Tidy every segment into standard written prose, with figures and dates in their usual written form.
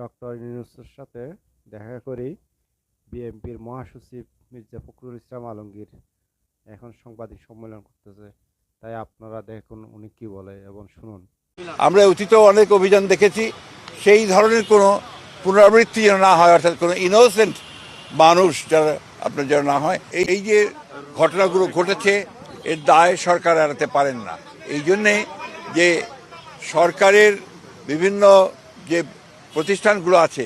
Doctor ইউনূসের সাথে দেখা করি বিএনপির মহাসচিব মির্জা ফখরুল ইসলাম আলমগীর এখন সাংবাদিক সম্মেলন করতেছে। তাই আপনারা দেখুন উনি কি বলে এবং শুনুন। আমরা অতীতেও অনেক অভিযান দেখেছি, সেই ধরনের কোনো পুনরাবৃত্তি যেন না হয়, অর্থাৎ কোনো ইনোসেন্ট মানুষ যারা আপনার যেন না হয়। এই যে ঘটনাগুলো ঘটেছে এর দায় সরকার এড়াতে পারেন না। এই জন্যে যে সরকারের বিভিন্ন যে প্রতিষ্ঠানগুলো আছে,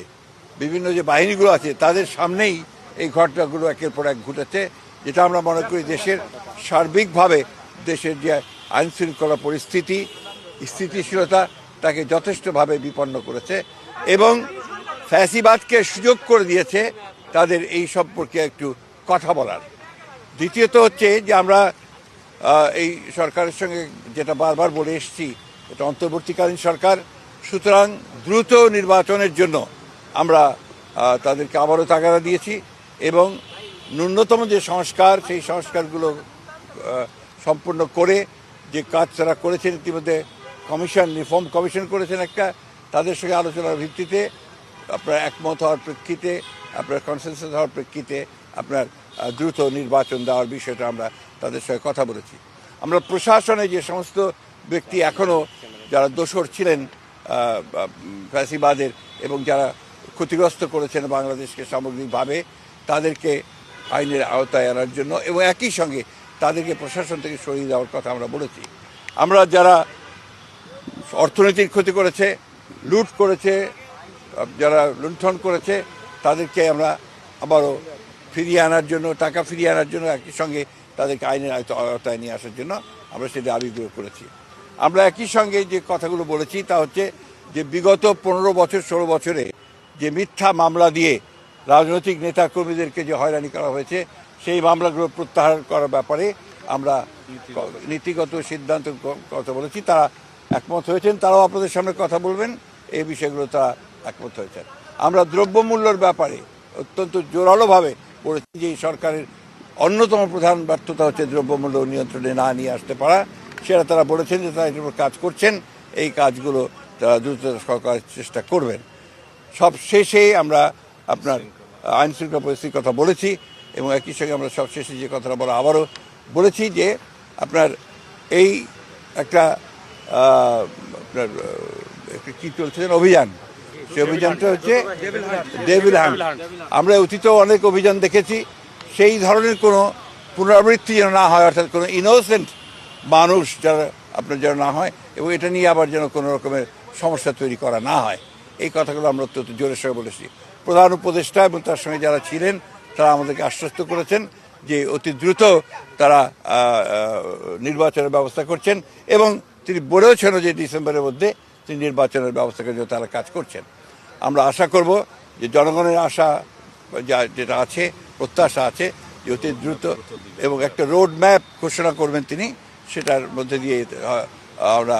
বিভিন্ন যে বাহিনীগুলো আছে, তাদের সামনেই এই ঘটনাগুলো একের পর এক ঘটেছে, যেটা আমরা মনে করি দেশের সার্বিকভাবে দেশের যে আইন শৃঙ্খলা পরিস্থিতি, স্থিতিশীলতা তাকে যথেষ্টভাবে বিপন্ন করেছে এবং ফ্যাসিবাদকে সুযোগ করে দিয়েছে তাদের এই সম্পর্কে একটু কথা বলার। দ্বিতীয়ত হচ্ছে যে আমরা এই সরকারের সঙ্গে যেটা বারবার বলে এসেছি, এটা অন্তর্বর্তীকালীন সরকার, সুতরাং দ্রুত নির্বাচনের জন্য আমরা তাদেরকে আবারও তাগাদা দিয়েছি এবং ন্যূনতম যে সংস্কার, সেই সংস্কারগুলো সম্পূর্ণ করে যে কাজ তারা করেছেন, ইতিমধ্যে কমিশন, রিফর্ম কমিশন করেছেন একটা, তাদের সঙ্গে আলোচনার ভিত্তিতে আপনার একমত হওয়ার প্রেক্ষিতে, আপনার কনসেনসাস হওয়ার প্রেক্ষিতে আপনার দ্রুত নির্বাচন দেওয়ার বিষয়টা আমরা তাদের সঙ্গে কথা বলেছি। আমরা প্রশাসনে যে সমস্ত ব্যক্তি এখনও যারা দোষর ছিলেন ফ্যাসিবাদের এবং যারা ক্ষতিগ্রস্ত করেছেন বাংলাদেশকে সামগ্রিকভাবে, তাদেরকে আইনের আওতায় আনার জন্য এবং একই সঙ্গে তাদেরকে প্রশাসন থেকে সরিয়ে দেওয়ার কথা আমরা বলেছি। আমরা যারা অর্থনৈতিক ক্ষতি করেছে, লুট করেছে, যারা লুণ্ঠন করেছে, তাদেরকে আমরা আবারও ফিরিয়ে আনার জন্য, টাকা ফিরিয়ে আনার জন্য, একই সঙ্গে তাদেরকে আইনের আওতায় নিয়ে আসার জন্য আমরা সেটা দাবিগুলো করেছি। আমরা একই সঙ্গে যে কথাগুলো বলেছি তা হচ্ছে যে বিগত 15 বছর 16 বছরে যে মিথ্যা মামলা দিয়ে রাজনৈতিক নেতা কর্মীদেরকে যে হয়রানি করা হয়েছে, সেই মামলাগুলো প্রত্যাহার করার ব্যাপারে আমরা নীতিগত সিদ্ধান্ত কথা বলেছি। তারা একমত হয়েছেন, তারাও আপনাদের সামনে কথা বলবেন, এই বিষয়গুলো তারা একমত হয়েছেন। আমরা দ্রব্যমূল্যের ব্যাপারে অত্যন্ত জোরালোভাবে বলেছি যে এই সরকারের অন্যতম প্রধান ব্যর্থতা হচ্ছে দ্রব্যমূল্য নিয়ন্ত্রণে না নিয়ে আসতে পারা। সেটা তারা বলেছেন যে তারা এটার উপর কাজ করছেন, এই কাজগুলো তারা দ্রুত করার চেষ্টা করবেন। সব শেষে আমরা আপনার আইন শৃঙ্খলা পরিস্থিতির কথা বলেছি এবং একই সঙ্গে আমরা সব শেষে যে কথাটা বলা আবারও বলেছি যে আপনার এই একটা আপনার কী চলছেন অভিযান, সেই অভিযানটা হচ্ছে ডেভিল হান্ট। আমরা অতীতেও অনেক অভিযান দেখেছি, সেই ধরনের কোনো পুনরাবৃত্তি যেন না হয়, অর্থাৎ কোনো ইনোসেন্ট মানুষ যারা আপনার যেন না হয় এবং এটা নিয়ে আবার যেন কোনো রকমের সমস্যা তৈরি করা না হয়, এই কথাগুলো আমরা অত্যন্ত জোরের সঙ্গে বলেছি। প্রধান উপদেষ্টা এবং তার সঙ্গে যারা ছিলেন তারা আমাদেরকে আশ্বস্ত করেছেন যে অতি দ্রুত তারা নির্বাচনের ব্যবস্থা করছেন এবং তিনি বলেওছেন যে ডিসেম্বরের মধ্যে তিনি নির্বাচনের ব্যবস্থা করে তারা কাজ করছেন। আমরা আশা করব যে জনগণের আশা যেটা আছে, প্রত্যাশা আছে যে অতি দ্রুত এবং একটা রোড ম্যাপ ঘোষণা করবেন তিনি, সেটার মধ্যে দিয়ে আমরা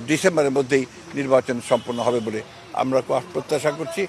ডিসেম্বরের মধ্যেই নির্বাচন সম্পন্ন হবে বলে আমরা প্রত্যাশা করছি।